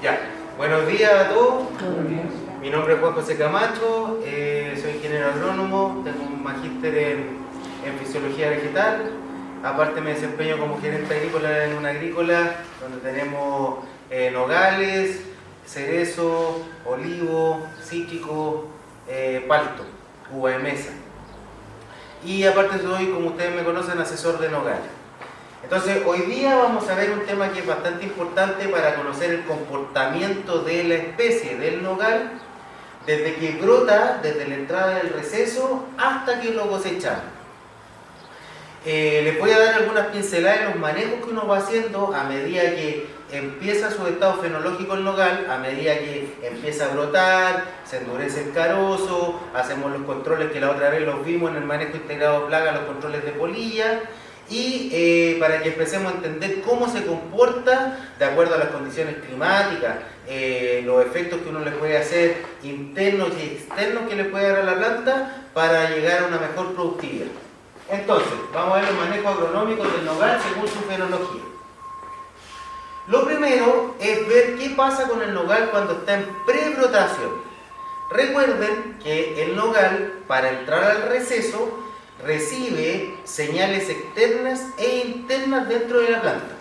Ya, buenos días a todos. Buenos días. Mi nombre es Juan José Camacho, soy ingeniero agrónomo, tengo un magíster en fisiología vegetal. Aparte me desempeño como gerente agrícola en una agrícola donde tenemos nogales, cerezo, olivo, cítrico, palto, uva de mesa. Y aparte soy, como ustedes me conocen, asesor de nogales. Entonces, hoy día vamos a ver un tema que es bastante importante para conocer el comportamiento de la especie del nogal desde que brota, desde la entrada del receso hasta que lo cosechamos. Les voy a dar algunas pinceladas de los manejos que uno va haciendo a medida que empieza su estado fenológico el nogal, a medida que empieza a brotar, se endurece el carozo, hacemos los controles que la otra vez los vimos en el manejo integrado de plaga, los controles de polilla. Y para que empecemos a entender cómo se comporta de acuerdo a las condiciones climáticas, los efectos que uno le puede hacer internos y externos que le puede dar a la planta para llegar a una mejor productividad. Entonces, vamos a ver los manejos agronómicos del nogal según su fenología. Lo primero es ver qué pasa con el nogal cuando está en prebrotación. Recuerden que el nogal, para entrar al receso, recibe señales externas e internas dentro de la planta.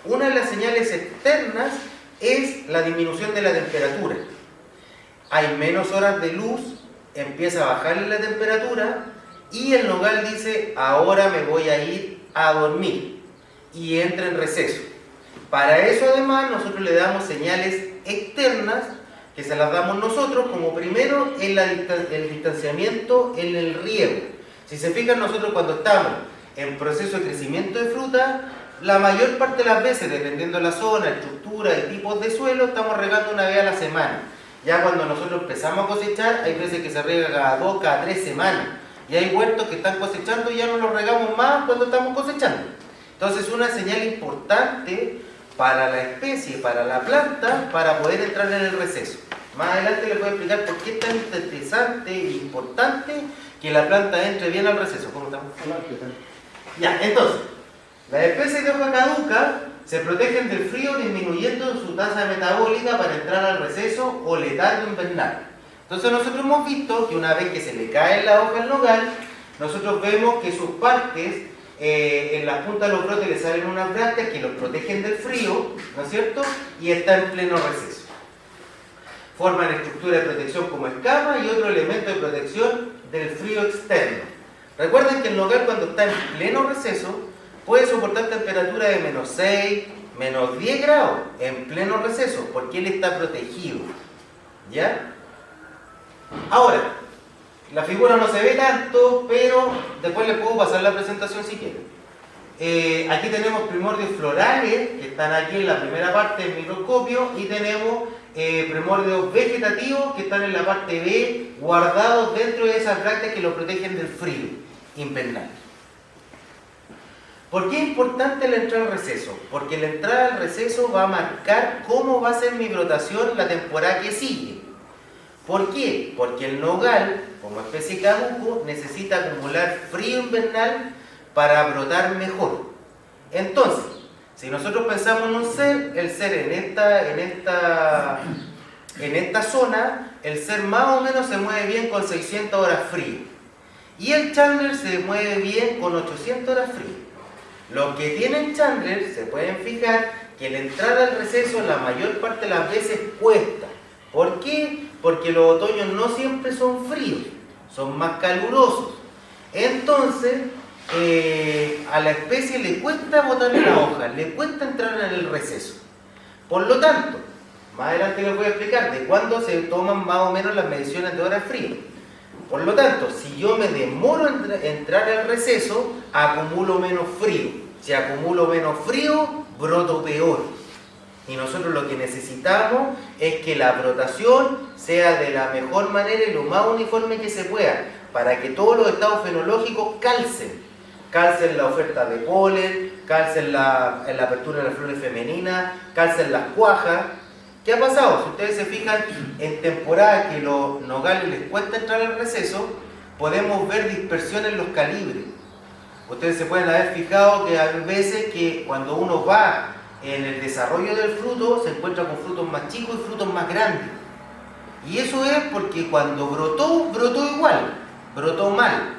Una de las señales externas es la disminución de la temperatura. Hay menos horas de luz, empieza a bajarle la temperatura y el nogal dice, ahora me voy a ir a dormir, y entra en receso. Para eso además nosotros le damos señales externas que se las damos nosotros, como primero el distanciamiento en el riego. Si se fijan, nosotros cuando estamos en proceso de crecimiento de fruta, la mayor parte de las veces, dependiendo de la zona, estructura y tipos de suelo, estamos regando una vez a la semana. Ya cuando nosotros empezamos a cosechar, hay veces que se riega cada 2, cada 3 semanas. Y hay huertos que están cosechando y ya no los regamos más cuando estamos cosechando. Entonces, una señal importante para la especie, para la planta, para poder entrar en el receso. Más adelante les voy a explicar por qué es tan interesante e importante que la planta entre bien al receso. ¿Cómo estamos? Ya, entonces, las especies de hoja caduca se protegen del frío disminuyendo su tasa metabólica para entrar al receso o letargo invernal. Entonces nosotros hemos visto que una vez que se le cae la hoja al nogal, nosotros vemos que sus partes, en las puntas de los brotes le salen unas brácteas que los protegen del frío, ¿no es cierto? Y está en pleno receso. Forman estructura de protección como escama y otro elemento de protección del frío externo. Recuerden que el nogal cuando está en pleno receso puede soportar temperaturas de menos 6, menos 10 grados en pleno receso, porque él está protegido. ¿Ya? Ahora, la figura no se ve tanto, pero después les puedo pasar la presentación si quieren. Aquí tenemos primordios florales, que están aquí en la primera parte del microscopio, y tenemos primordios vegetativos, que están en la parte B, guardados dentro de esas brácteas que los protegen del frío invernal. ¿Por qué es importante la entrada al receso? Porque la entrada al receso va a marcar cómo va a ser mi brotación la temporada que sigue. ¿Por qué? Porque el nogal, como especie caduco, necesita acumular frío invernal para brotar mejor. Entonces, si nosotros pensamos en un ser, el ser en esta zona, el ser más o menos se mueve bien con 600 horas frío. Y el Chandler se mueve bien con 800 horas frío. Los que tienen Chandler se pueden fijar que la entrada al receso la mayor parte de las veces cuesta. ¿Por qué? Porque los otoños no siempre son fríos, son más calurosos. Entonces, a la especie le cuesta botar la hoja, le cuesta entrar en el receso. Por lo tanto, más adelante les voy a explicar de cuándo se toman más o menos las mediciones de horas frías. Por lo tanto, si yo me demoro en entrar al receso, acumulo menos frío. Si acumulo menos frío, broto peor. Y nosotros lo que necesitamos es que la brotación sea de la mejor manera y lo más uniforme que se pueda, para que todos los estados fenológicos calcen. Calcen la oferta de polen, calcen en la apertura de las flores femeninas, calcen las cuajas. ¿Qué ha pasado? Si ustedes se fijan, en temporada que los nogales les cuesta entrar al receso, podemos ver dispersión en los calibres. Ustedes se pueden haber fijado que hay veces que cuando uno va en el desarrollo del fruto se encuentra con frutos más chicos y frutos más grandes. Y eso es porque cuando brotó, brotó igual, brotó mal.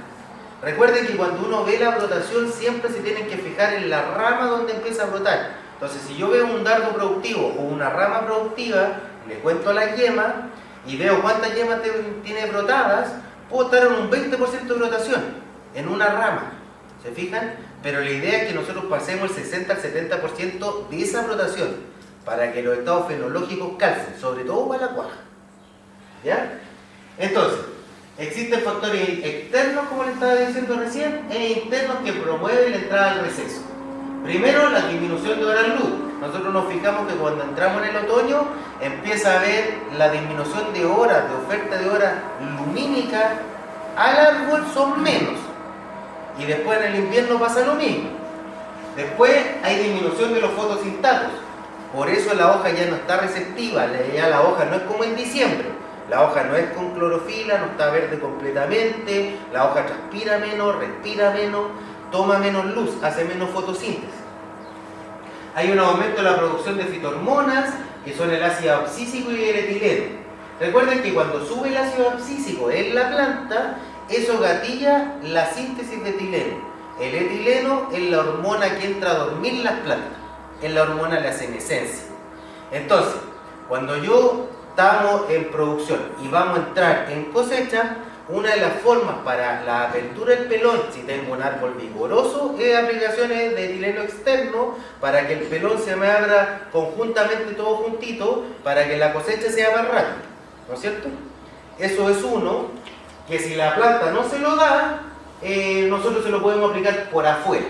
Recuerden que cuando uno ve la brotación siempre se tienen que fijar en la rama donde empieza a brotar. Entonces, si yo veo un dardo productivo o una rama productiva, le cuento las yemas y veo cuántas yemas tiene brotadas, puedo estar en un 20% de brotación en una rama. ¿Se fijan? Pero la idea es que nosotros pasemos el 60 al 70% de esa brotación para que los estados fenológicos calcen, sobre todo para la cuaja. ¿Ya? Entonces, existen factores externos, como les estaba diciendo recién, e internos que promueven la entrada al receso. Primero, la disminución de horas luz. Nosotros nos fijamos que cuando entramos en el otoño empieza a haber la disminución de horas, de oferta de horas lumínicas al árbol son menos. Y después en el invierno pasa lo mismo. Después hay disminución de los fotosinstatos. Por eso la hoja ya no está receptiva, ya la hoja no es como en diciembre. La hoja no es con clorofila, no está verde completamente, la hoja transpira menos, respira menos, toma menos luz, hace menos fotosíntesis. Hay un aumento en la producción de fitohormonas, que son el ácido abscísico y el etileno. Recuerden que cuando sube el ácido abscísico en la planta, eso gatilla la síntesis de etileno. El etileno es la hormona que entra a dormir las plantas, es la hormona de la senescencia. Entonces, cuando estamos en producción y vamos a entrar en cosecha, una de las formas para la apertura del pelón, si tengo un árbol vigoroso, es aplicaciones de etileno externo para que el pelón se me abra conjuntamente todo juntito para que la cosecha sea más rápida, ¿no es cierto? Eso es uno, que si la planta no se lo da, nosotros se lo podemos aplicar por afuera.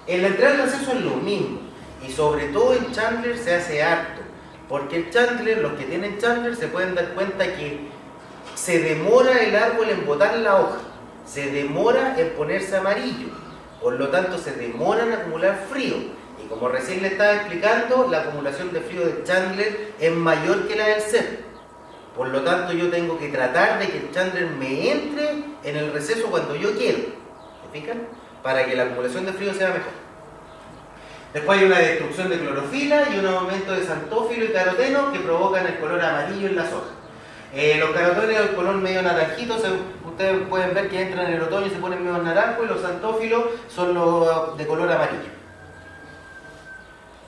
En la entrada del receso es lo mismo, y sobre todo en Chandler se hace harto, porque el Chandler, los que tienen Chandler se pueden dar cuenta que se demora el árbol en botar la hoja, se demora en ponerse amarillo, por lo tanto se demora en acumular frío. Y como recién le estaba explicando, la acumulación de frío de Chandler es mayor que la del cedro. Por lo tanto yo tengo que tratar de que el Chandler me entre en el receso cuando yo quiero. ¿Se fijan? Para que la acumulación de frío sea mejor. Después hay una destrucción de clorofila y un aumento de xantófilo y caroteno que provocan el color amarillo en las hojas. Los carotenos del color medio naranjito, ustedes pueden ver que entran en el otoño y se ponen medio naranjo, y los xantófilos son los de color amarillo.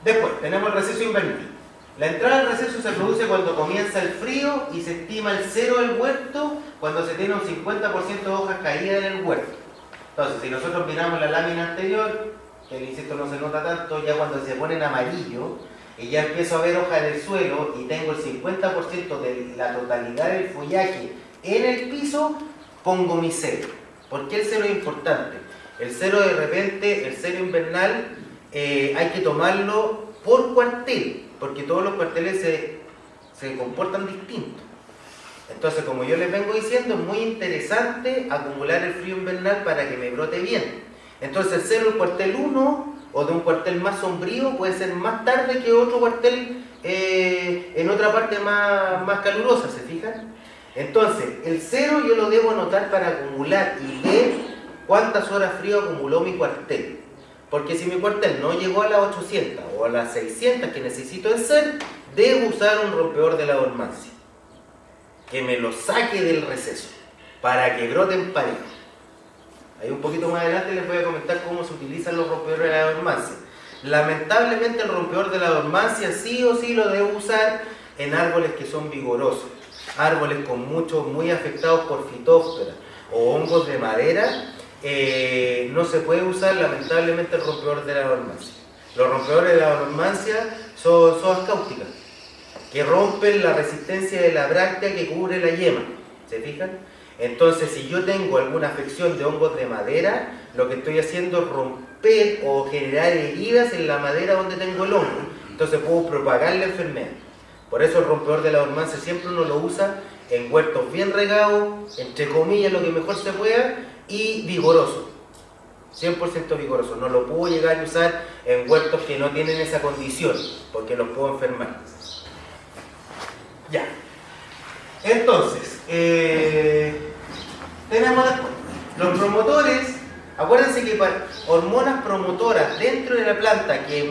Después tenemos el receso invernal. La entrada al receso se produce cuando comienza el frío y se estima el cero del huerto cuando se tiene un 50% de hojas caídas en el huerto. Entonces, si nosotros miramos la lámina anterior, que el insecto no se nota tanto, ya cuando se pone en amarillo y ya empiezo a ver hojas en el suelo y tengo el 50% de la totalidad del follaje en el piso, pongo mi cero. ¿Por qué el cero es importante? El cero de repente, el cero invernal, hay que tomarlo por cuartel, porque todos los cuarteles se comportan distintos. Entonces, como yo les vengo diciendo, es muy interesante acumular el frío invernal para que me brote bien. Entonces, el cero del cuartel 1 o de un cuartel más sombrío puede ser más tarde que otro cuartel en otra parte más calurosa, ¿se fijan? Entonces, el cero yo lo debo anotar para acumular y ver cuántas horas frío acumuló mi cuartel. Porque si mi cuartel no llegó a las 800 o a las 600 que necesito de ser, debo usar un rompedor de la dormancia que me lo saque del receso para que broten parejo. Ahí un poquito más adelante les voy a comentar cómo se utilizan los rompedores de la dormancia. Lamentablemente el rompedor de la dormancia sí o sí lo debo usar en árboles que son vigorosos, árboles muy afectados por fitóftora o hongos de madera. No se puede usar lamentablemente el rompedor de la dormancia. Los rompedores de la dormancia son sodas cáusticas que rompen la resistencia de la bráctea que cubre la yema, ¿se fijan? Entonces, si yo tengo alguna afección de hongos de madera, lo que estoy haciendo es romper o generar heridas en la madera donde tengo el hongo. Entonces puedo propagar la enfermedad. Por eso el rompedor de la dormancia siempre uno lo usa en huertos bien regados, entre comillas, lo que mejor se pueda, y vigoroso. 100% vigoroso. No lo puedo llegar a usar en huertos que no tienen esa condición, porque los puedo enfermar. Ya. Entonces, tenemos después los promotores. Acuérdense que para hormonas promotoras dentro de la planta que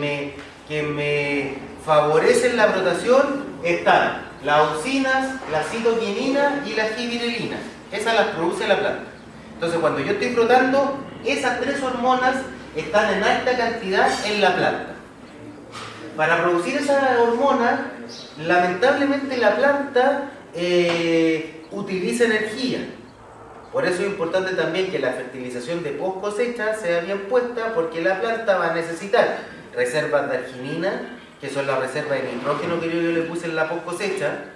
que me favorecen la brotación están las auxinas, la citoquinina y la gibberelina. Esas las produce la planta. Entonces cuando yo estoy frotando, esas tres hormonas están en alta cantidad en la planta. Para producir esas hormonas, lamentablemente la planta utiliza energía. Por eso es importante también que la fertilización de post cosecha sea bien puesta, porque la planta va a necesitar reservas de arginina, que son las reservas de nitrógeno que yo le puse en la post cosecha,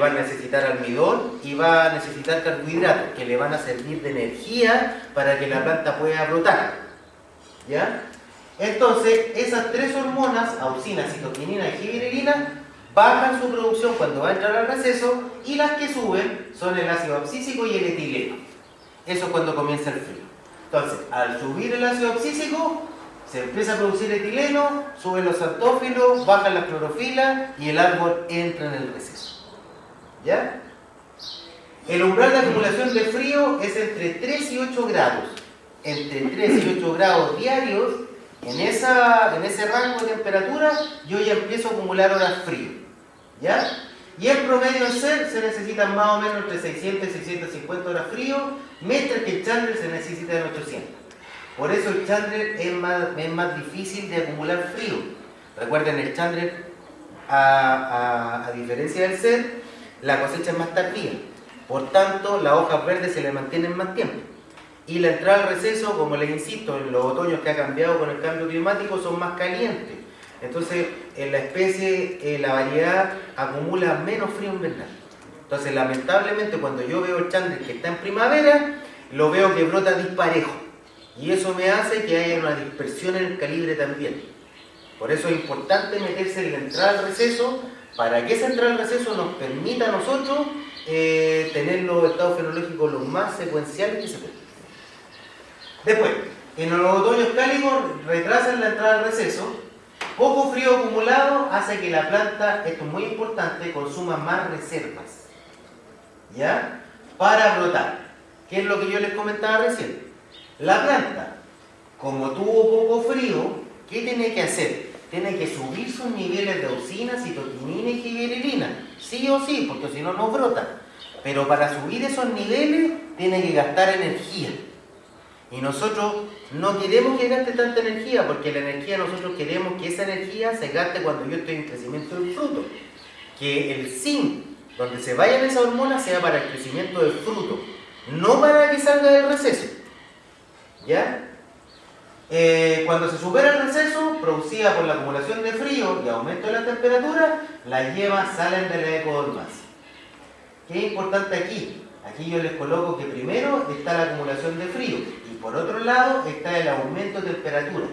va a necesitar almidón y va a necesitar carbohidratos que le van a servir de energía para que la planta pueda brotar. ¿Ya? Entonces, esas tres hormonas, auxina, citoquinina y gibberelina, bajan su producción cuando va a entrar al receso, y las que suben son el ácido abscísico y el etileno. Eso es cuando comienza el frío. Entonces, al subir el ácido abscísico, se empieza a producir etileno, suben los xantófilos, bajan las clorofilas y el árbol entra en el receso. ¿Ya? El umbral de acumulación de frío es entre 3 y 8 grados. Entre 3 y 8 grados diarios, en ese rango de temperatura, yo ya empiezo a acumular horas frío. ¿Ya? Y en promedio en SER se necesitan más o menos entre 600 y 650 horas frío, mientras que el Chandler se necesita en 800. Por eso el Chandler es más difícil de acumular frío. Recuerden, el Chandler, a diferencia del SER, la cosecha es más tardía. Por tanto, las hojas verdes se le mantienen más tiempo. Y la entrada al receso, como les insisto, en los otoños que ha cambiado con el cambio climático, son más calientes. Entonces, en la especie, la variedad acumula menos frío invernal. Entonces, lamentablemente, cuando yo veo el Chandler que está en primavera, lo veo que brota disparejo. Y eso me hace que haya una dispersión en el calibre también. Por eso es importante meterse en la entrada al receso, para que esa entrada al receso nos permita a nosotros tener los estados fenológicos los más secuenciales que se pueden. Después, en los otoños cálidos retrasan la entrada al receso. Poco frío acumulado hace que la planta, esto es muy importante, consuma más reservas, ¿ya? Para brotar. ¿Qué es lo que yo les comentaba recién? La planta, como tuvo poco frío, ¿qué tiene que hacer? Tiene que subir sus niveles de auxina, citoquinina y gibberelina, sí o sí, porque si no, no brota. Pero para subir esos niveles tiene que gastar energía. Y nosotros no queremos que gaste tanta energía, porque la energía nosotros queremos que esa energía se gaste cuando yo estoy en crecimiento del fruto. Que el zinc, donde se vayan esas hormonas, sea para el crecimiento del fruto, no para que salga del receso. ¿Ya? Cuando se supera el receso, producida por la acumulación de frío y aumento de la temperatura, las yemas salen de la ecodormancia. ¿Qué es importante aquí? Aquí yo les coloco que primero está la acumulación de frío y por otro lado está el aumento de temperatura.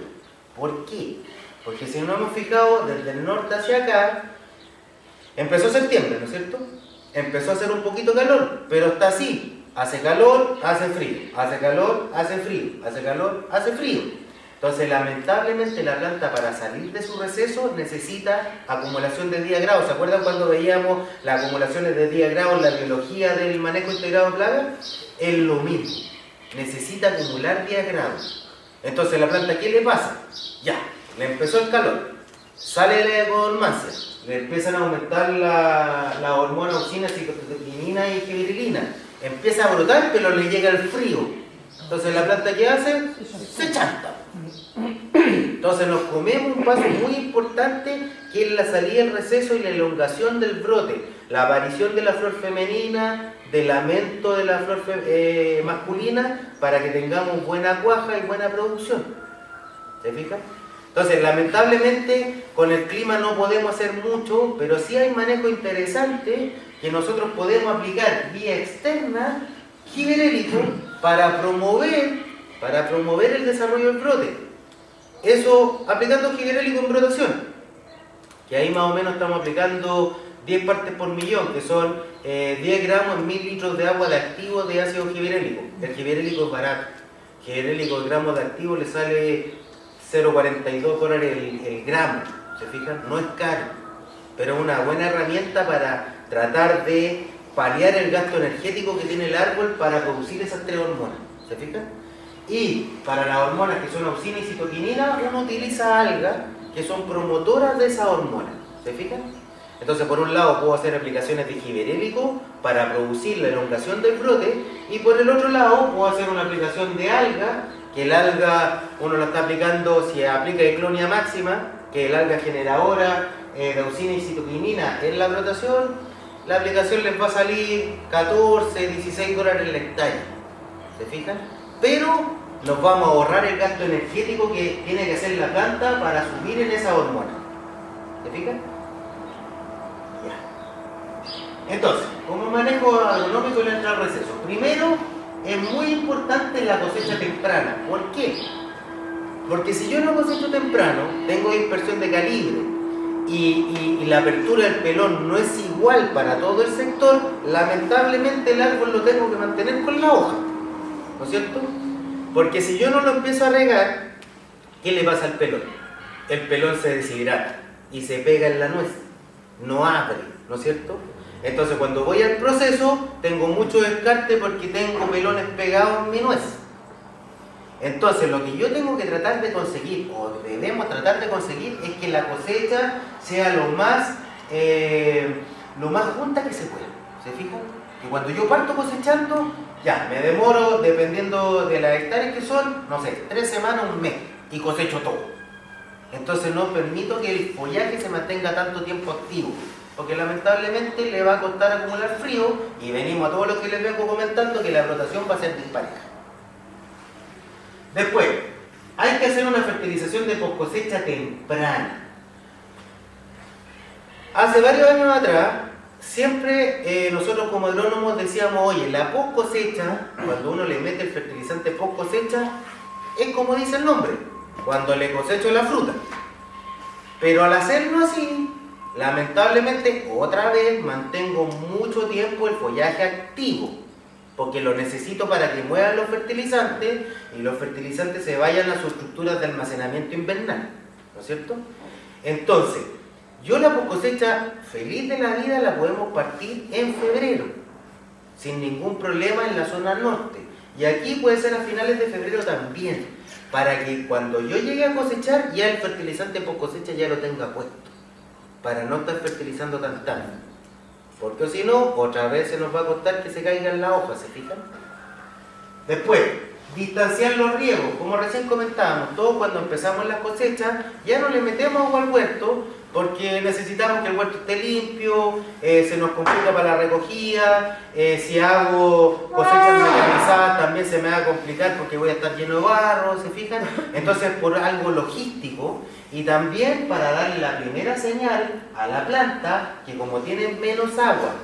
¿Por qué? Porque si nos hemos fijado, desde el norte hacia acá, empezó septiembre, ¿no es cierto? Empezó a hacer un poquito calor, pero está así. Hace calor, hace frío. Hace calor, hace frío. Hace calor, hace frío. Entonces, lamentablemente, la planta para salir de su receso necesita acumulación de diagrados. ¿Se acuerdan cuando veíamos las acumulaciones de diagrados en la biología del manejo integrado de plagas? Es lo mismo. Necesita acumular diagrados. Entonces, ¿la planta qué le pasa? Ya, le empezó el calor. Sale de la ecodormancia. Le empiezan a aumentar la hormona auxina, citoquinina y gibberelina. Empieza a brotar, pero le llega el frío. Entonces, ¿la planta qué hace? Se chanta. Entonces nos comemos un paso muy importante, que es la salida del receso y la elongación del brote, la aparición de la flor femenina, del aumento de la flor masculina, para que tengamos buena cuaja y buena producción. ¿Se fijan? Entonces, lamentablemente, con el clima no podemos hacer mucho, pero sí hay manejo interesante que nosotros podemos aplicar vía externa, gibberélico, para promover el desarrollo del brote. Eso aplicando gibberélico en brotación, que ahí más o menos estamos aplicando 10 partes por millón, que son 10 gramos en 1000 litros de agua de activo de ácido gibberélico. El gibberélico es barato. Gibberélico, el gramo de activo le sale $0.42 el gramo. ¿Se fijan? No es caro, pero es una buena herramienta para tratar de paliar el gasto energético que tiene el árbol para producir esas tres hormonas. ¿Se fijan? Y para las hormonas que son auxina y citoquinina, uno utiliza alga, que son promotoras de esa hormona. ¿Se fijan? Entonces, por un lado puedo hacer aplicaciones de giberélico para producir la elongación del brote, y por el otro lado puedo hacer una aplicación de alga, que el alga uno lo está aplicando, si aplica Eclonia máxima, que el alga generadora de auxina y citoquinina en la brotación, la aplicación les va a salir 14, 16 dólares la hectárea. ¿Se fijan? Pero nos vamos a ahorrar el gasto energético que tiene que hacer la planta para subir en esa hormona. ¿Se fijan? Ya. Entonces, como manejo agronómico le entra al receso. Primero, es muy importante la cosecha temprana. ¿Por qué? Porque si yo no cosecho temprano, tengo dispersión de calibre y la apertura del pelón no es igual para todo el sector, lamentablemente el árbol lo tengo que mantener con la hoja. ¿No es cierto? Porque si yo no lo empiezo a regar, ¿qué le pasa al pelón? El pelón se deshidrata y se pega en la nuez, no abre, ¿no es cierto? Entonces cuando voy al proceso, tengo mucho descarte porque tengo pelones pegados en mi nuez. Entonces lo que yo tengo que tratar de conseguir, o debemos tratar de conseguir, es que la cosecha sea lo más junta que se pueda. ¿Se fijan? Que cuando yo parto cosechando, ya, me demoro, dependiendo de las hectáreas que son, no sé, 3 semanas, un mes, y cosecho todo. Entonces no permito que el follaje se mantenga tanto tiempo activo, porque lamentablemente le va a costar acumular frío, y venimos a todo lo que les vengo comentando, que la brotación va a ser dispareja. Después, hay que hacer una fertilización de poscosecha temprana. Hace varios años atrás, siempre nosotros como agrónomos decíamos, oye, la post cosecha, cuando uno le mete el fertilizante post cosecha, es como dice el nombre, cuando le cosecho la fruta. Pero al hacerlo así, lamentablemente, otra vez mantengo mucho tiempo el follaje activo, porque lo necesito para que muevan los fertilizantes y los fertilizantes se vayan a sus estructuras de almacenamiento invernal, ¿no es cierto? Entonces, yo la cosecha feliz de la vida la podemos partir en febrero, sin ningún problema en la zona norte. Y aquí puede ser a finales de febrero también, para que cuando yo llegue a cosechar, ya el fertilizante post cosecha ya lo tenga puesto, para no estar fertilizando tan tarde. Porque si no, otra vez se nos va a costar que se caiga en la hoja, ¿se fijan? Después, distanciar los riegos, como recién comentábamos, todos cuando empezamos las cosechas, ya no le metemos agua al huerto, porque necesitamos que el huerto esté limpio, se nos complica para la recogida, si hago cosechas mecanizadas también se me va a complicar porque voy a estar lleno de barro, ¿se fijan? Entonces por algo logístico y también para darle la primera señal a la planta que como tiene menos agua,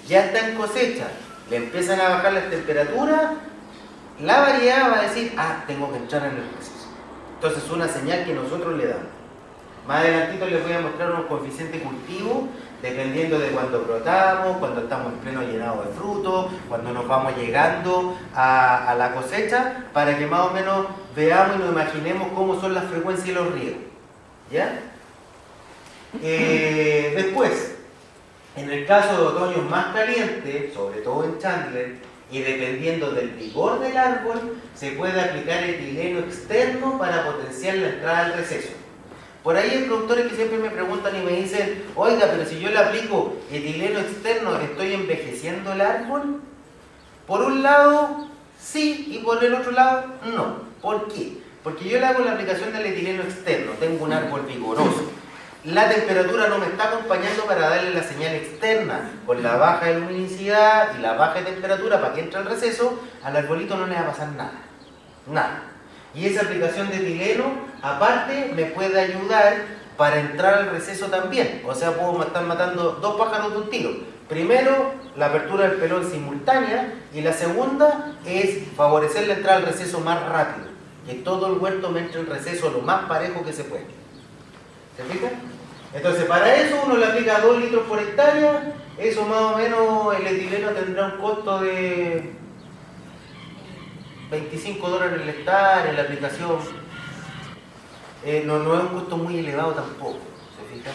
ya está en cosecha, le empiezan a bajar las temperaturas, la variedad va a decir, tengo que entrar en el proceso. Entonces es una señal que nosotros le damos. Más adelantito les voy a mostrar unos coeficientes cultivos dependiendo de cuando brotamos, cuando estamos en pleno llenado de frutos, cuando nos vamos llegando a la cosecha, para que más o menos veamos y nos imaginemos cómo son las frecuencias y los riegos. ¿Ya? Después, en el caso de otoños más calientes, sobre todo en Chandler, y dependiendo del vigor del árbol, se puede aplicar etileno externo para potenciar la entrada del receso. Por ahí hay productores que siempre me preguntan y me dicen, oiga, pero si yo le aplico etileno externo, ¿estoy envejeciendo el árbol? Por un lado, sí, y por el otro lado, no. ¿Por qué? Porque yo le hago la aplicación del etileno externo, tengo un árbol vigoroso. La temperatura no me está acompañando para darle la señal externa. Con la baja de luminosidad y la baja de temperatura para que entre el receso, al arbolito no le va a pasar nada. Nada. Y esa aplicación de etileno, aparte, me puede ayudar para entrar al receso también. O sea, puedo estar matando 2 pájaros de un tiro. Primero, la apertura del pelón simultánea, y la segunda es favorecer la entrada al receso más rápido. Que todo el huerto me entre en receso lo más parejo que se puede. ¿Se fijan? Entonces, para eso uno le aplica 2 litros por hectárea. Eso más o menos, el etileno tendrá un costo de $25 la hectárea en la aplicación. No es un costo muy elevado tampoco, ¿se fijan?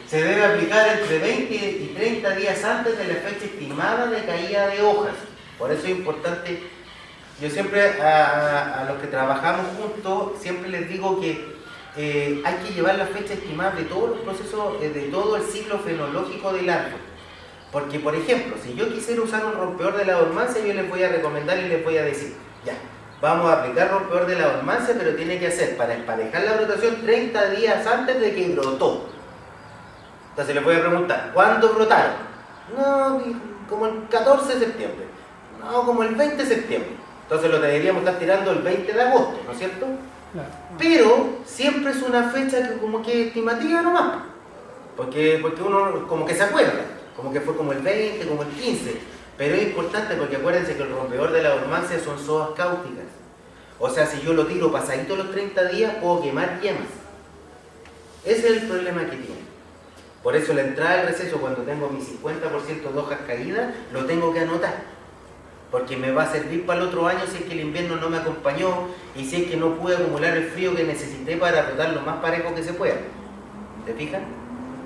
Se debe aplicar entre 20 y 30 días antes de la fecha estimada de caída de hojas. Por eso es importante, yo siempre a los que trabajamos juntos, siempre les digo que hay que llevar la fecha estimada de todos los procesos, de todo el ciclo fenológico del árbol. Porque, por ejemplo, si yo quisiera usar un rompedor de la dormancia, yo les voy a recomendar y les voy a decir, ya, vamos a aplicar rompedor de la dormancia, pero tiene que hacer para emparejar la brotación 30 días antes de que brotó. Entonces les voy a preguntar, ¿cuándo brotaron? No, como el 14 de septiembre. No, como el 20 de septiembre. Entonces lo deberíamos estar tirando el 20 de agosto, ¿no es cierto? Claro. Pero siempre es una fecha que como que estimativa nomás. Porque uno como que se acuerda, como que fue como el 20, como el 15. Pero es importante porque acuérdense que el rompedor de la dormancia son sodas cáusticas. O sea, si yo lo tiro pasadito los 30 días, puedo quemar yemas. Ese es el problema que tiene. Por eso la entrada del receso, cuando tengo mi 50% de hojas caídas, lo tengo que anotar. Porque me va a servir para el otro año si es que el invierno no me acompañó y si es que no pude acumular el frío que necesité para brotar lo más parejo que se pueda. ¿Te fijas?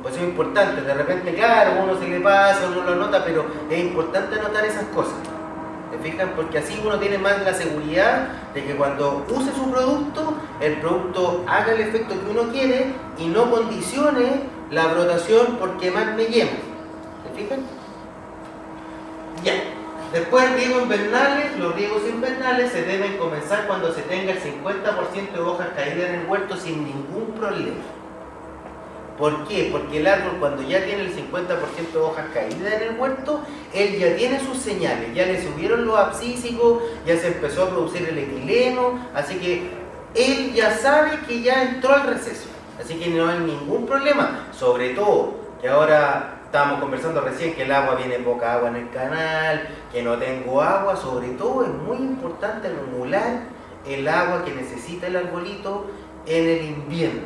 Pues es importante. De repente, claro, uno se le pasa, uno lo anota, pero es importante anotar esas cosas. ¿Te fijas? Porque así uno tiene más la seguridad de que cuando use su producto, el producto haga el efecto que uno quiere y no condicione la brotación por quemarme yemas. ¿Te fijas? Ya. Después, riegos invernales. Los riegos invernales se deben comenzar cuando se tenga el 50% de hojas caídas en el huerto sin ningún problema. ¿Por qué? Porque el árbol, cuando ya tiene el 50% de hojas caídas en el huerto, él ya tiene sus señales, ya le subieron los abscísicos, ya se empezó a producir el etileno, así que él ya sabe que ya entró al receso. Así que no hay ningún problema, sobre todo que ahora estábamos conversando recién que el agua viene poca agua en el canal, que no tengo agua, sobre todo es muy importante acumular el agua que necesita el arbolito en el invierno,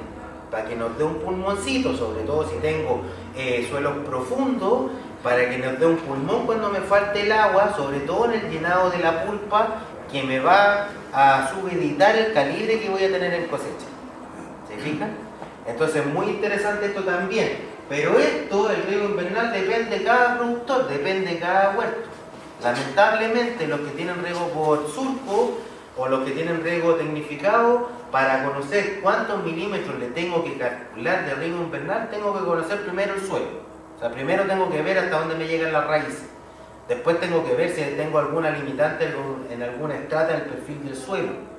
para que nos dé un pulmoncito, sobre todo si tengo suelos profundos, para que nos dé un pulmón cuando me falte el agua, sobre todo en el llenado de la pulpa, que me va a subeditar el calibre que voy a tener en cosecha. ¿Se fijan? Entonces es muy interesante esto también, pero esto, el riego invernal, depende de cada productor, depende de cada huerto. Lamentablemente los que tienen riego por surco o los que tienen riego tecnificado, para conocer cuántos milímetros le tengo que calcular de riego invernal, tengo que conocer primero el suelo. O sea, primero tengo que ver hasta dónde me llegan las raíces. Después tengo que ver si tengo alguna limitante en alguna estrata del perfil del suelo.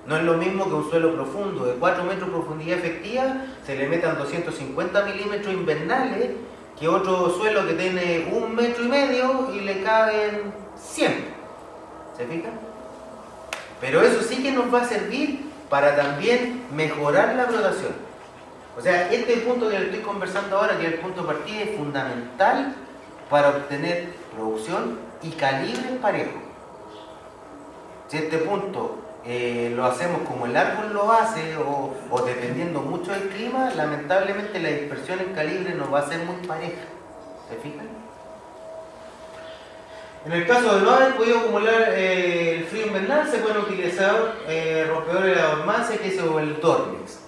No es lo mismo que un suelo profundo de 4 metros de profundidad efectiva se le metan 250 milímetros invernales que otro suelo que tiene 1,5 metros y le caben 100. ¿Se fijan? Pero eso sí que nos va a servir para también mejorar la brotación. O sea, este punto que le estoy conversando ahora, que es el punto de partida, es fundamental para obtener producción y calibre parejo. Si este punto lo hacemos como el árbol lo hace o dependiendo mucho del clima, lamentablemente la dispersión en calibre no va a ser muy pareja. ¿Se fijan? En el caso de no haber podido acumular el frío invernal, se pueden utilizar rompedores de la dormancia, que es el Dormex.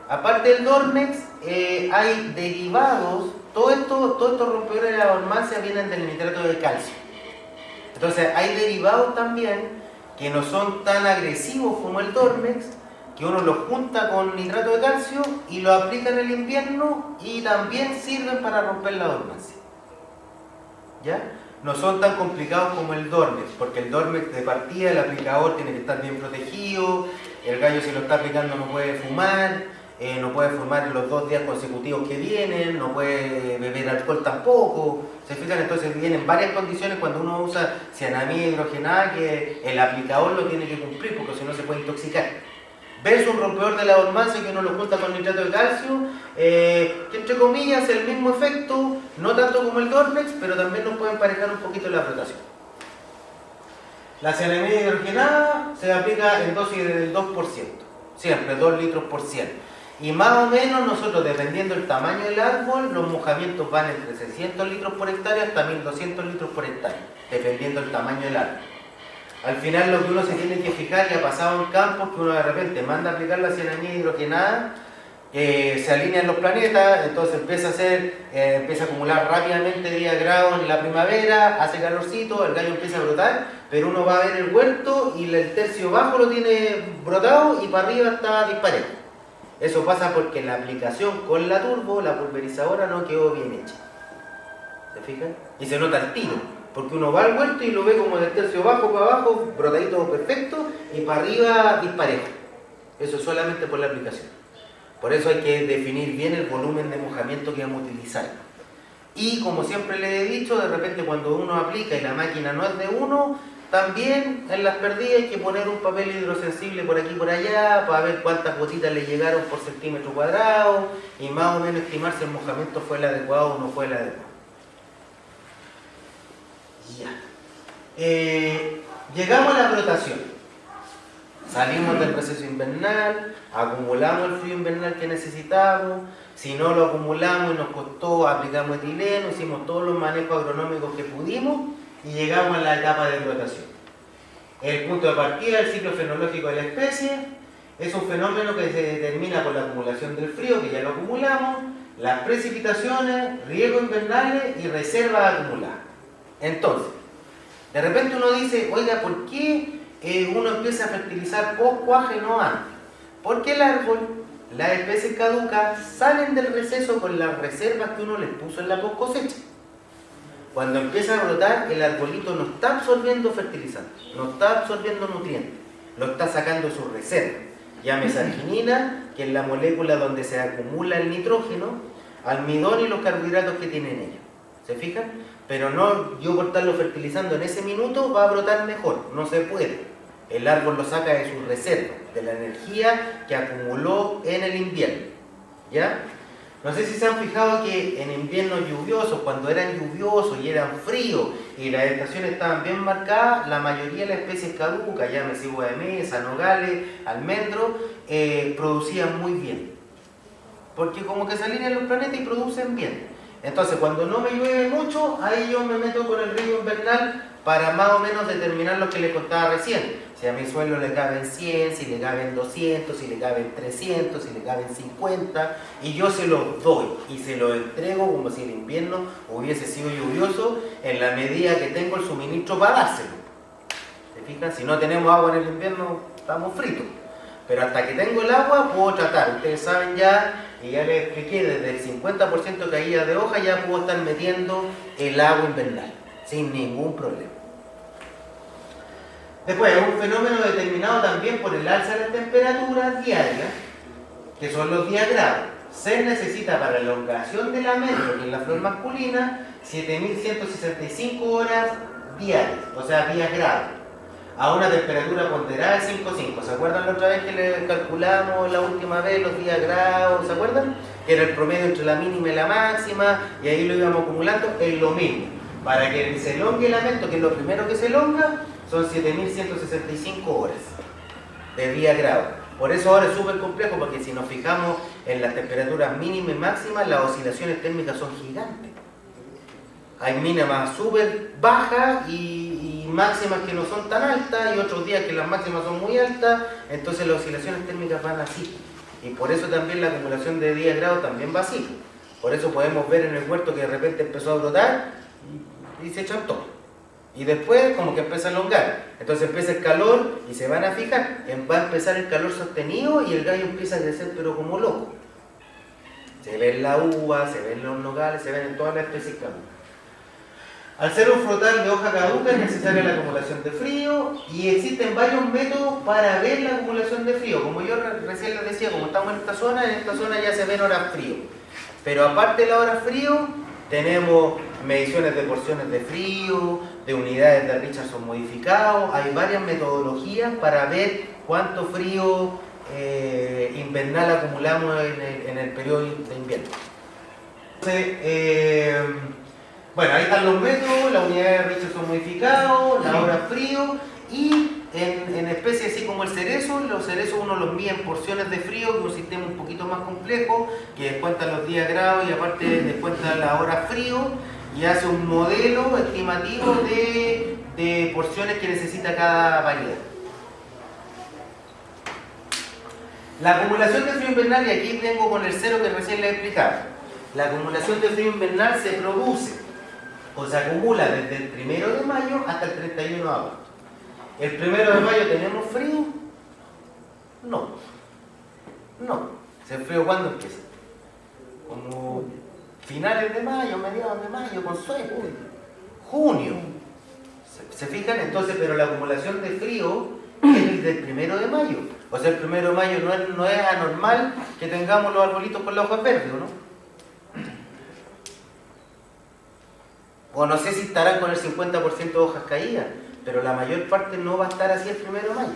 Aparte del Dormex, hay derivados. Todos estos rompedores de la dormancia vienen del nitrato de calcio. Entonces hay derivados también que no son tan agresivos como el Dormex, que uno los junta con nitrato de calcio y lo aplica en el invierno y también sirven para romper la dormancia. ¿Ya? No son tan complicados como el Dormex, porque el Dormex de partida, el aplicador tiene que estar bien protegido, el gallo si lo está aplicando no puede fumar en los 2 días consecutivos que vienen, no puede beber alcohol tampoco. ¿Se fijan? Entonces vienen varias condiciones cuando uno usa cianamida hidrogenada que el aplicador lo tiene que cumplir, porque si no se puede intoxicar. Versus un rompedor de la dormancia que uno lo junta con nitrato de calcio, que entre comillas es el mismo efecto, no tanto como el Dormex, pero también nos puede emparejar un poquito la flotación. La cianamida hidrogenada se aplica en dosis del 2%, siempre 2 litros por 100. Y más o menos nosotros, dependiendo del tamaño del árbol, los mojamientos van entre 600 litros por hectárea hasta 1200 litros por hectárea, dependiendo del tamaño del árbol. Al final lo que uno se tiene que fijar, y ha pasado en campos, que uno de repente manda a aplicar la cianamida hidrogenada, se alinean los planetas, entonces empieza a acumular rápidamente 10 grados en la primavera, hace calorcito, el gallo empieza a brotar, pero uno va a ver el huerto y el tercio bajo lo tiene brotado y para arriba está disparejo. Eso pasa porque la aplicación con la turbo, la pulverizadora, no quedó bien hecha. ¿Se fijan? Y se nota el tiro, porque uno va al vuelto y lo ve como del tercio bajo para abajo, brotadito perfecto, y para arriba disparejo. Eso es solamente por la aplicación. Por eso hay que definir bien el volumen de mojamiento que vamos a utilizar. Y como siempre le he dicho, de repente cuando uno aplica y la máquina no es de uno, también en las perdidas hay que poner un papel hidrosensible por aquí y por allá para ver cuántas gotitas le llegaron por centímetro cuadrado y más o menos estimar si el mojamiento fue el adecuado o no fue el adecuado. Ya. Llegamos a la brotación. Salimos del receso invernal, acumulamos el frío invernal que necesitamos. Si no lo acumulamos y nos costó, aplicamos etileno, hicimos todos los manejos agronómicos que pudimos y llegamos a la etapa de brotación. El punto de partida del ciclo fenológico de la especie es un fenómeno que se determina por la acumulación del frío, que ya lo acumulamos, las precipitaciones, riegos invernales y reservas acumuladas. Entonces, de repente uno dice, oiga, ¿por qué uno empieza a fertilizar post-cuaje y no antes? Porque el árbol, las especies caducas, salen del receso con las reservas que uno les puso en la post-cosecha. Cuando empieza a brotar, el arbolito no está absorbiendo fertilizantes, no está absorbiendo nutrientes, lo está sacando de su reserva. Llámese arginina, que es la molécula donde se acumula el nitrógeno, almidón y los carbohidratos que tienen ellos. ¿Se fijan? Pero no, yo por estarlo fertilizando en ese minuto va a brotar mejor, no se puede. El árbol lo saca de su reserva, de la energía que acumuló en el invierno. ¿Ya? No sé si se han fijado que en inviernos lluviosos, cuando eran lluviosos y eran fríos y las estaciones estaban bien marcadas, la mayoría de las especies caducas, llámese uva de mesa, nogales, almendros, producían muy bien. Porque como que se alinean los planetas y producen bien. Entonces cuando no me llueve mucho, ahí yo me meto con el riego invernal para más o menos determinar lo que les contaba recién. Si a mi suelo le caben 100, si le caben 200, si le caben 300, si le caben 50, y yo se los doy y se los entrego como si el invierno hubiese sido lluvioso en la medida que tengo el suministro para dárselo. ¿Se fijan? Si no tenemos agua en el invierno, estamos fritos. Pero hasta que tengo el agua, puedo tratar. Ustedes saben ya, y ya les expliqué, desde el 50% de caída de hoja ya puedo estar metiendo el agua invernal, sin ningún problema. Después, un fenómeno determinado también por el alza de las temperaturas diarias, que son los días grados. Se necesita para la elongación de la media, que es la flor masculina, 7.165 horas diarias, o sea, días grados, a una temperatura ponderada de 5,5. ¿Se acuerdan la otra vez que le calculamos la última vez los días grados? ¿Se acuerdan? Que era el promedio entre la mínima y la máxima, y ahí lo íbamos acumulando, es lo mismo. Para que se elongue el aumento, que es lo primero que se elonga, son 7.165 horas de día grado. Por eso ahora es súper complejo, porque si nos fijamos en las temperaturas mínimas y máximas, las oscilaciones térmicas son gigantes. Hay mínimas súper bajas y máximas que no son tan altas, y otros días que las máximas son muy altas, entonces las oscilaciones térmicas van así. Y por eso también la acumulación de días grados también va así. Por eso podemos ver en el huerto que de repente empezó a brotar y se chantó. Y después como que empieza a elongar. Entonces empieza el calor y se van a fijar, va a empezar el calor sostenido y el gallo empieza a crecer pero como loco. Se ve en la uva, se ve en los nogales, se ven en todas las especies caducas. Al ser un frotal de hoja caduca es necesaria la acumulación de frío, y existen varios métodos para ver la acumulación de frío. Como yo recién les decía, como estamos en esta zona ya se ven horas frío. Pero aparte de la hora frío, tenemos mediciones de porciones de frío, de unidades de Richardson modificados. Hay varias metodologías para ver cuánto frío invernal acumulamos en el periodo de invierno. Entonces, bueno, ahí están los métodos, la unidad de Richardson modificado, la hora frío, y en especies así como el cerezo, los cerezos uno los mide en porciones de frío, que es un sistema un poquito más complejo, que descuenta los días grados y aparte descuenta la hora frío, y hace un modelo estimativo de porciones que necesita cada variedad. La acumulación de frío invernal, y aquí vengo con el cero que recién les explicaba. La acumulación de frío invernal se produce o se acumula desde el 1 de mayo hasta el 31 de agosto. ¿El 1 de mayo tenemos frío? No. ¿El frío cuándo empieza? Como finales de mayo, mediados de mayo, con suerte. Junio. ¿Se fijan? Entonces, pero la acumulación de frío es el del 1 de mayo. O sea, el 1 de mayo no es anormal que tengamos los arbolitos con las hojas verdes, ¿o no? O no sé si estarán con el 50% de hojas caídas, pero la mayor parte no va a estar así el 1 de mayo.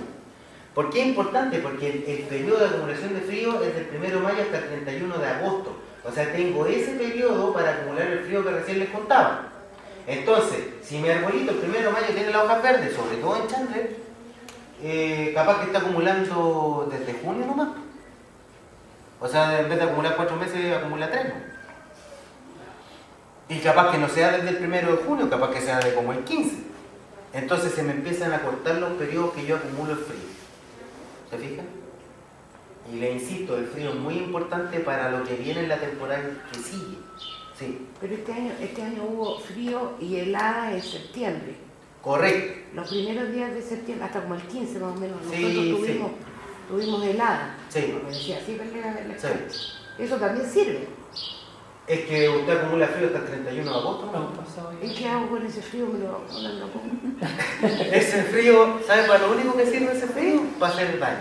¿Por qué es importante? Porque el periodo de acumulación de frío es del 1 de mayo hasta el 31 de agosto. O sea, tengo ese periodo para acumular el frío que recién les contaba. Entonces, si mi arbolito el 1 de mayo tiene las hojas verdes, sobre todo en Chandler, capaz que está acumulando desde junio nomás. O sea, en vez de acumular 4 meses, acumula 3, ¿no? Y capaz que no sea desde el 1 de junio, capaz que sea de como el 15. Entonces se me empiezan a cortar los periodos que yo acumulo el frío. ¿Se fijan? Y le insisto, el frío es muy importante para lo que viene en la temporada que sigue. Sí. Pero este año hubo frío y helada en septiembre. Correcto. Los primeros días de septiembre, hasta como el 15 más o menos, Sí, nosotros tuvimos helada. Sí. Me decía, sí, la Sí. Eso también sirve. Es que usted acumula frío hasta el 31 de agosto, ¿no? ¿Y qué hago con ese frío? Me lo pongo. Ese frío, ¿sabe para lo único que sirve ese frío? Para hacer daño.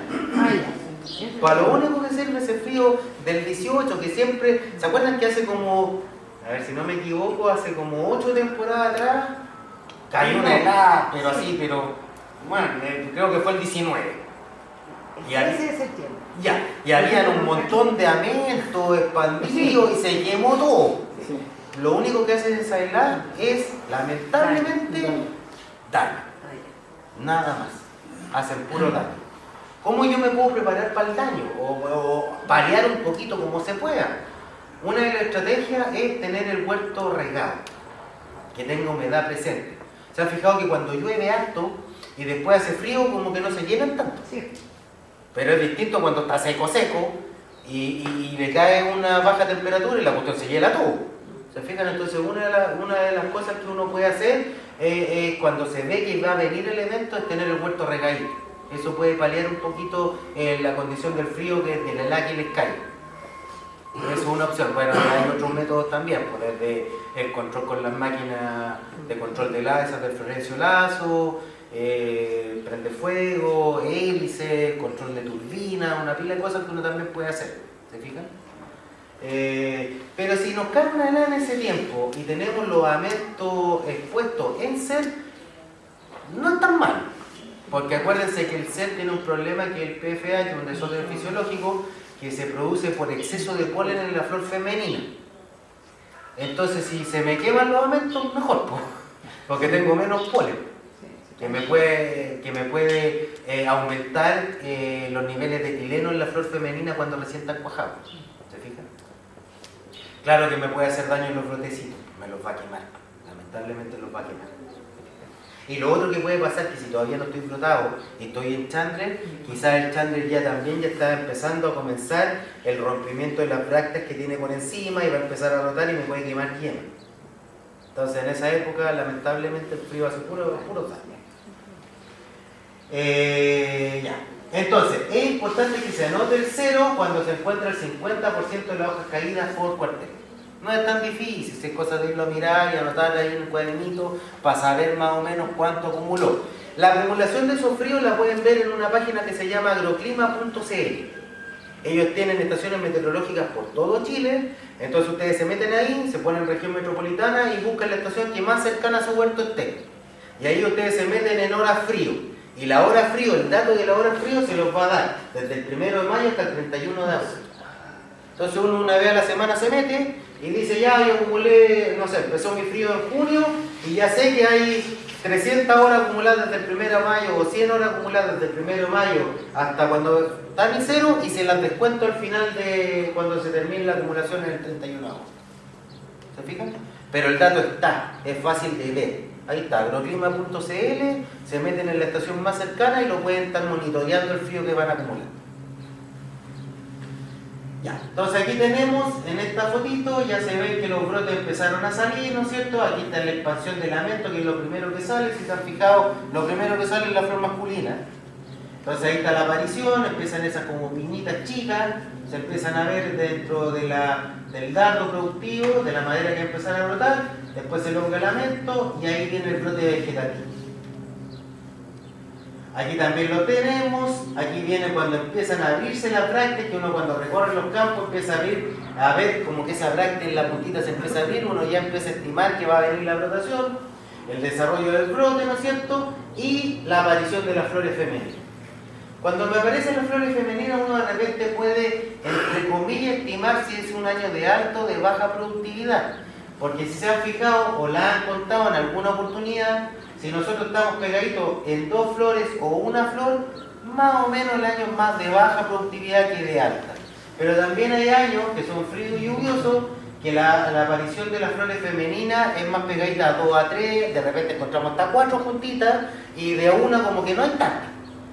Para lo único que sirve ese frío del 18, que siempre, ¿se acuerdan que hace como, a ver si no me equivoco, hace como 8 temporadas atrás, cayó una helada, pero así, bueno, creo que fue el 19. El 13 de septiembre. Ya, y habían un montón de amentos expandidos y se quemó todo. Sí. Lo único que hace esa helada es, lamentablemente, daño. Nada más. Hacen puro daño. ¿Cómo yo me puedo preparar para el daño? O variar un poquito como se pueda. Una de las estrategias es tener el huerto regado, que tenga humedad presente. ¿Se han fijado que cuando llueve harto y después hace frío, como que no se llenan tanto? Sí. Pero es distinto cuando está seco y le cae una baja temperatura y la cuestión se hiela todo. ¿Se fijan? Entonces una de las cosas que uno puede hacer cuando se ve que va a venir el evento es tener el huerto regadito. Eso puede paliar un poquito la condición del frío que de la helada que les cae. Eso es una opción. Bueno, hay otros métodos también, pues desde el control con las máquinas de control de helada, esas del Florencio Lazo, prende fuego, hélice, control de turbina, una pila de cosas que uno también puede hacer. ¿Se fijan? Pero si nos cae una helada en ese tiempo y tenemos los amentos expuestos en ser, no es tan mal. Porque acuérdense que el ser tiene un problema que el PFA, que es un desorden fisiológico que se produce por exceso de polen en la flor femenina. Entonces, si se me queman los amentos, mejor, porque tengo menos polen. Que me puede aumentar los niveles de etileno en la flor femenina cuando recién están cuajados. ¿Se fijan? Claro que me puede hacer daño en los brotecitos, me los va a quemar, lamentablemente los va a quemar. Y lo otro que puede pasar es que si todavía no estoy frotado y estoy en Chandler, quizás el Chandler ya está empezando a comenzar el rompimiento de las brácteas que tiene por encima y va a empezar a rotar y me puede quemar yema. Entonces en esa época lamentablemente el frío hace puro daño. Ya. Entonces, es importante que se anote el 0 cuando se encuentra el 50% de las hojas caídas por cuartel. No es tan difícil, es cosa de irlo a mirar y anotar ahí en un cuadernito para saber más o menos cuánto acumuló. La acumulación de esos fríos la pueden ver en una página que se llama agroclima.cl. Ellos tienen estaciones meteorológicas por todo Chile, entonces ustedes se meten ahí, se ponen región metropolitana y buscan la estación que más cercana a su huerto esté. Y ahí ustedes se meten en horas frío. Y la hora frío, el dato de la hora frío se los va a dar desde el 1 de mayo hasta el 31 de agosto. Entonces uno una vez a la semana se mete y dice, ya yo acumulé, no sé, empezó mi frío en junio y ya sé que hay 300 horas acumuladas desde el 1 de mayo o 100 horas acumuladas desde el 1 de mayo hasta cuando está mi 0 y se las descuento al final de cuando se termine la acumulación en el 31 de agosto. ¿Se fijan? Pero el dato está, es fácil de ver. Ahí está, agroclima.cl, se meten en la estación más cercana y lo pueden estar monitoreando el frío que van acumulando. Ya, entonces aquí tenemos, en esta fotito, ya se ven que los brotes empezaron a salir, ¿no es cierto? Aquí está la expansión del lamento, que es lo primero que sale, si se han fijado, lo primero que sale es la flor masculina. Entonces ahí está la aparición, empiezan esas como piñitas chicas, se empiezan a ver dentro de del dardo productivo, de la madera que empieza a brotar, después el elongamento y ahí viene el brote vegetativo. Aquí también lo tenemos, aquí viene cuando empiezan a abrirse las brácteas, que uno cuando recorre los campos empieza a ver como que esa bráctea en la puntita se empieza a abrir, uno ya empieza a estimar que va a venir la brotación, el desarrollo del brote, ¿no es cierto? Y la aparición de las flores femeninas. Cuando me aparecen las flores femeninas, uno de repente puede, entre comillas, estimar si es un año de alta o de baja productividad. Porque si se han fijado o la han contado en alguna oportunidad, si nosotros estamos pegaditos en 2 flores o una flor, más o menos el año es más de baja productividad que de alta. Pero también hay años que son fríos y lluviosos, que la aparición de las flores femeninas es más pegadita a 2 a 3, de repente encontramos hasta 4 juntitas y de una como que no hay tanta.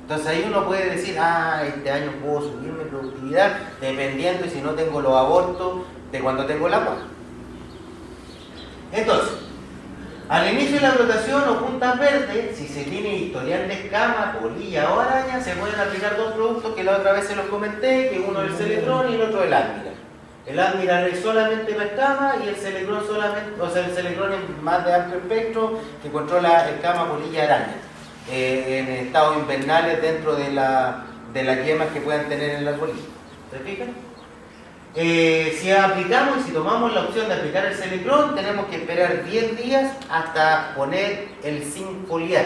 Entonces ahí uno puede decir, este año puedo subir mi productividad, dependiendo y si no tengo los abortos de cuando tengo la cuaja. Entonces, al inicio de la brotación o puntas verdes, si se tiene historial de escama, polilla o araña, se pueden aplicar 2 productos que la otra vez se los comenté, que uno es el Selectron y el otro el Admiral. El Admiral es solamente para escama y el Selectron solamente, o sea, el Selectron es más de amplio espectro que controla escama, polilla, araña, en estados invernales dentro de las yemas que puedan tener en las bolillas. ¿Se fijan? Si aplicamos y si tomamos la opción de aplicar el Selectron, tenemos que esperar 10 días hasta poner el zinc foliar,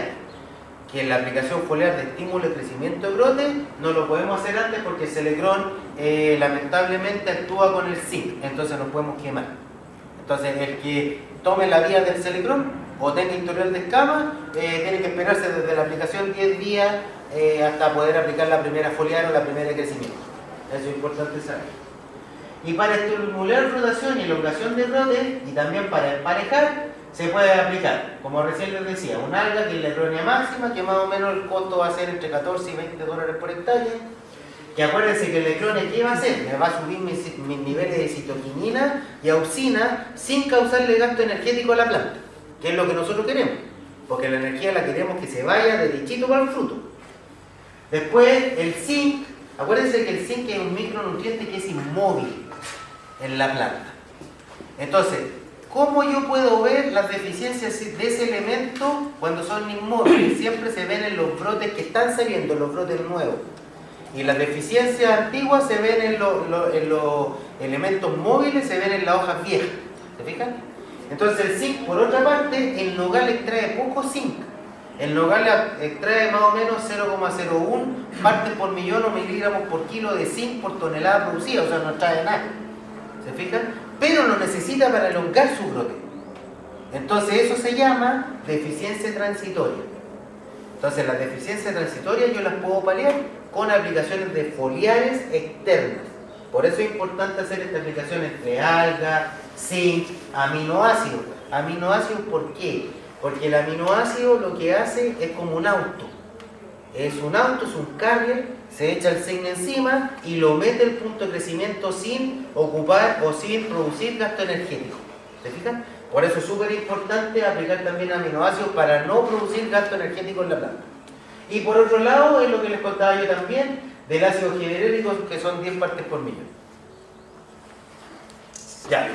que en la aplicación foliar de estímulo de crecimiento de brote no lo podemos hacer antes porque el Selectron lamentablemente actúa con el zinc, entonces nos podemos quemar. Entonces el que tome la vía del Selectron o tenga historial de escama tiene que esperarse desde la aplicación 10 días hasta poder aplicar la primera foliar o la primera de crecimiento. Eso es importante saber. Y para estimular rotación y elongación de brote, y también para emparejar, se puede aplicar, como recién les decía, un alga que es la errónea máxima, que más o menos el costo va a ser entre 14 y 20 dólares por hectárea. Que acuérdense que el electrone, ¿qué va a hacer? Me va a subir mis niveles de citoquinina y auxina sin causarle gasto energético a la planta, que es lo que nosotros queremos, porque la energía la queremos que se vaya derechito para el fruto. Después, el zinc, acuérdense que el zinc es un micronutriente que es inmóvil en la planta. Entonces, ¿cómo yo puedo ver las deficiencias de ese elemento cuando son inmóviles? Siempre se ven en los brotes que están saliendo, los brotes nuevos. Y las deficiencias antiguas se ven en los elementos móviles, se ven en las hojas viejas. ¿Se fijan? Entonces el zinc, por otra parte, el nogal extrae poco zinc. El nogal extrae más o menos 0,01 partes por millón o miligramos por kilo de zinc por tonelada producida, o sea, no extrae nada. ¿Se fijan? Pero lo necesita para elongar su brote. Entonces eso se llama deficiencia transitoria. Entonces las deficiencias transitorias yo las puedo paliar con aplicaciones de foliares externas. Por eso es importante hacer esta aplicación entre alga, zinc, aminoácidos. Aminoácidos, ¿por qué? Porque el aminoácido lo que hace es como un auto. Es un auto, es un carrier, se echa el zinc encima y lo mete el punto de crecimiento sin ocupar o sin producir gasto energético. ¿Se fijan? Por eso es súper importante aplicar también aminoácidos para no producir gasto energético en la planta. Y por otro lado, es lo que les contaba yo también, del ácido gibberélico, que son 10 partes por millón. Ya.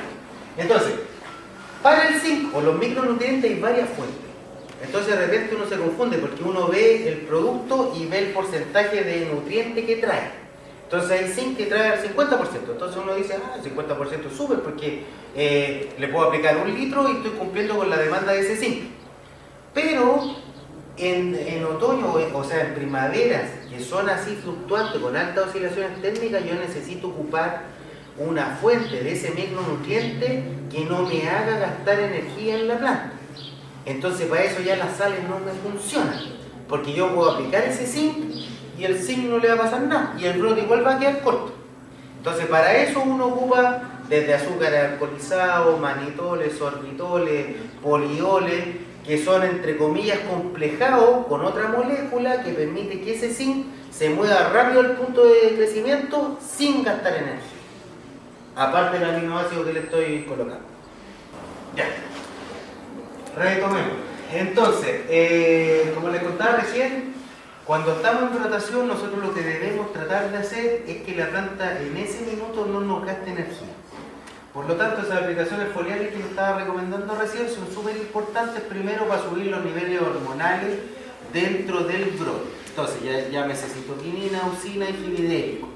Entonces, para el zinc o los micronutrientes hay varias fuentes. Entonces de repente uno se confunde porque uno ve el producto y ve el porcentaje de nutriente que trae. Entonces hay zinc que trae el 50%. Entonces uno dice, el 50% es súper porque le puedo aplicar 1 litro y estoy cumpliendo con la demanda de ese zinc. Pero en otoño, o sea, en primaveras, que son así fluctuantes, con altas oscilaciones térmicas, yo necesito ocupar una fuente de ese micronutriente que no me haga gastar energía en la planta. Entonces para eso ya las sales no me funcionan, porque yo puedo aplicar ese zinc y el zinc no le va a pasar nada y el brote igual va a quedar corto. Entonces para eso uno ocupa desde azúcares alcoholizados, manitoles, sorbitoles, polioles, que son entre comillas complejados con otra molécula que permite que ese zinc se mueva rápido al punto de crecimiento sin gastar energía, aparte del aminoácido que le estoy colocando. Ya. Retomemos. Entonces, como les contaba recién, Cuando estamos en brotación, nosotros lo que debemos tratar de hacer es que la planta en ese minuto no nos gaste energía. Por lo tanto, esas aplicaciones foliares que le estaba recomendando recién son súper importantes, primero para subir los niveles hormonales dentro del brote. Entonces, ya llámese citoquinina, auxina y fibidérico,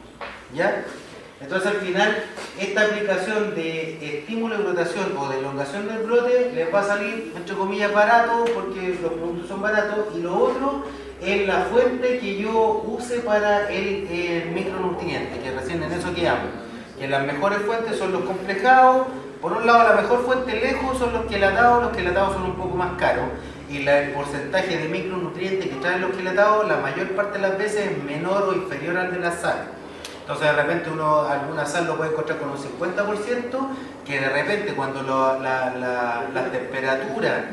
¿ya? Entonces, al final, esta aplicación de estímulo de brotación o de elongación del brote les va a salir, entre comillas, barato, porque los productos son baratos, y lo otro es la fuente que yo use para el micronutriente, que recién en eso quedamos. Que las mejores fuentes son los complejados. Por un lado, la mejor fuente lejos son los quelatados son un poco más caros. Y el porcentaje de micronutrientes que traen los quelatados, la mayor parte de las veces es menor o inferior al de la sal. Entonces, de repente, alguna sal lo puede encontrar con un 50%, que de repente, cuando las temperaturas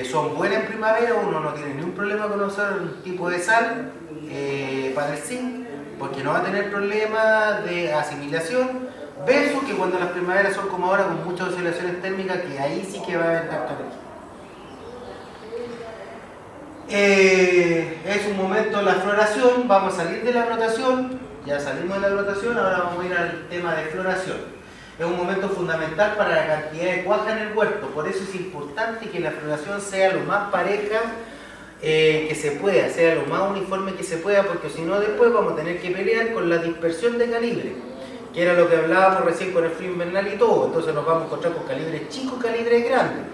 son buenas en primavera, uno no tiene ningún problema con usar un tipo de sal para el zinc, porque no va a tener problemas de asimilación, versus que cuando las primaveras son como ahora, con muchas oscilaciones térmicas, que ahí sí que va a haber harta energía. Es un momento de la floración, vamos a salir de la brotación, ya salimos de la brotación, ahora vamos a ir al tema de floración. Es un momento fundamental para la cantidad de cuaja en el huerto, por eso es importante que la floración sea lo más pareja que se pueda, sea lo más uniforme que se pueda, porque si no después vamos a tener que pelear con la dispersión de calibre, que era lo que hablábamos recién con el frío invernal y todo. Entonces nos vamos a encontrar con calibres chicos, calibres grandes.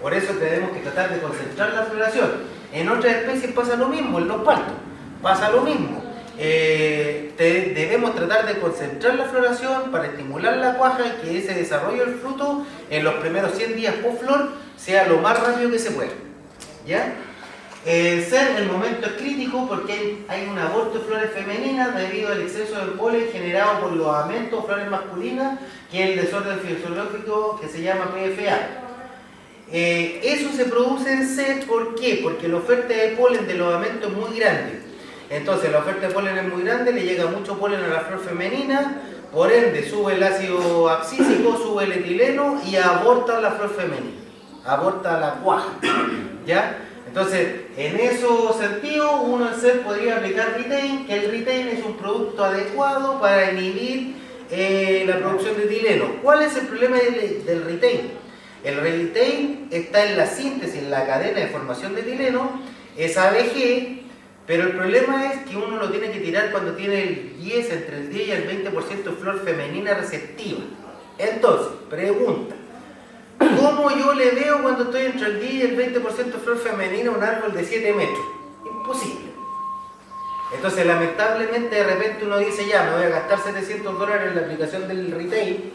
Por eso tenemos que tratar de concentrar la floración. En otras especies pasa lo mismo, en los paltos pasa lo mismo. Debemos tratar de concentrar la floración para estimular la cuaja y que ese desarrollo del fruto en los primeros 100 días post flor sea lo más rápido que se pueda, ¿ya? El momento es crítico porque hay un aborto de flores femeninas debido al exceso de polen generado por los amentos o flores masculinas, que es el desorden fisiológico que se llama PFA. Eso se produce en set, ¿por qué? Porque la oferta de polen de los amentos es muy grande. Entonces la oferta de polen es muy grande, le llega mucho polen a la flor femenina, por ende sube el ácido abscísico, sube el etileno y aborta la flor femenina, aborta la cuaja, ¿ya? Entonces, en esos sentidos, uno en set podría aplicar Retain, que el Retain es un producto adecuado para inhibir la producción de etileno. ¿Cuál es el problema del Retain? El Retain está en la síntesis, en la cadena de formación de etileno, es ABG, pero el problema es que uno lo tiene que tirar cuando tiene entre el 10 y el 20% de flor femenina receptiva. Entonces, pregunta. ¿Cómo yo le veo cuando estoy entre el 10 y el 20% de flor femenina a un árbol de 7 metros? Imposible. Entonces, lamentablemente, de repente uno dice, ya, me voy a gastar $700 en la aplicación del Retain,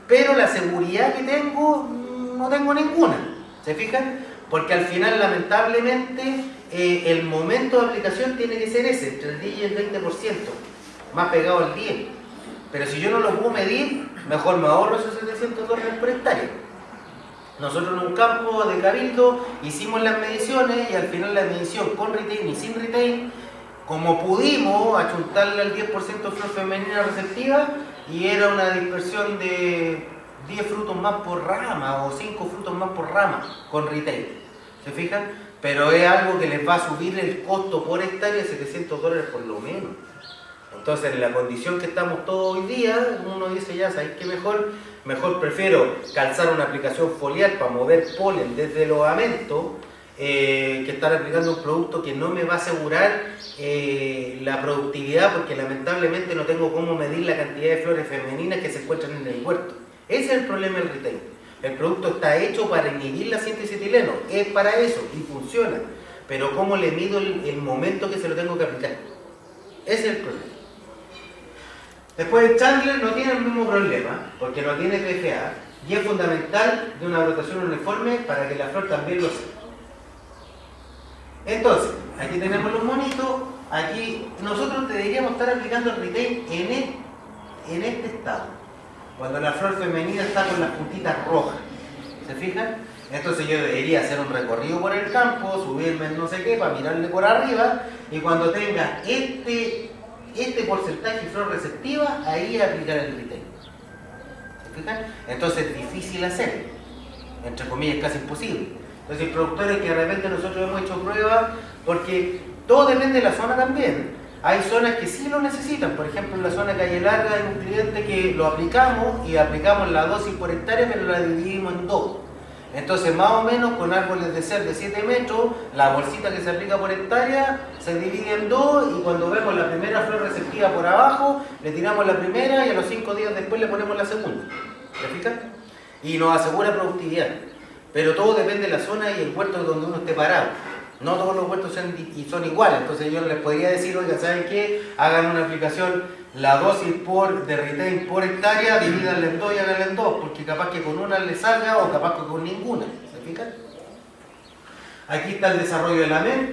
pero la seguridad que tengo, no tengo ninguna. ¿Se fijan? Porque al final, lamentablemente, el momento de aplicación tiene que ser ese, entre el 10 y el 20%, más pegado al 10. Pero si yo no lo puedo medir, mejor me ahorro esos $700 por hectárea. Nosotros en un campo de Cabildo hicimos las mediciones y al final la medición con Retain y sin Retain, como pudimos achuntarle al 10% de flor femenina receptiva, y era una dispersión de 10 frutos más por rama o 5 frutos más por rama con Retain. ¿Se fijan? Pero es algo que les va a subir el costo por hectárea a $700 por lo menos. Entonces, en la condición que estamos todos hoy día, uno dice, ya, ¿sabes qué mejor prefiero calzar una aplicación foliar para mover polen desde los amentos que estar aplicando un producto que no me va a asegurar la productividad, porque lamentablemente no tengo cómo medir la cantidad de flores femeninas que se encuentran en el huerto. Ese es el problema del Retain. El producto está hecho para inhibir la síntesis de etileno, es para eso y funciona, pero ¿cómo le mido el momento que se lo tengo que aplicar? Ese es el problema. Después el Chandler no tiene el mismo problema, porque no tiene PFA, y es fundamental de una brotación uniforme para que la flor también lo sea. Entonces, aquí tenemos los monitos, aquí nosotros deberíamos estar aplicando el Retain en este estado, cuando la flor femenina está con las puntitas rojas. ¿Se fijan? Entonces yo debería hacer un recorrido por el campo, subirme en no sé qué para mirarle por arriba, y cuando tenga este porcentaje de flor receptiva, ahí aplicar el Retain. ¿Se fijan? Entonces es difícil hacerlo, entre comillas casi imposible. Entonces, productores que de repente nosotros hemos hecho pruebas, porque Todo depende de la zona también. Hay zonas que sí lo necesitan, por ejemplo en la zona Calle Larga hay un cliente que lo aplicamos y aplicamos la dosis por hectárea, pero la dividimos en dos. Entonces más o menos con árboles de ser de 7 metros, la bolsita que se aplica por hectárea se divide en dos y cuando vemos la primera flor receptiva por abajo, le tiramos la primera y a los 5 días después le ponemos la segunda. ¿Te fijas? Y nos asegura productividad. Pero todo depende de la zona y el huerto donde uno esté parado. No todos los huertos son iguales, entonces yo les podría decir, oiga, ¿saben qué? Hagan una aplicación, la dosis de Retain por hectárea, divídanla en dos y háganla en dos, porque capaz que con una le salga o capaz que con ninguna, ¿se fijan? Aquí está el desarrollo de lamento.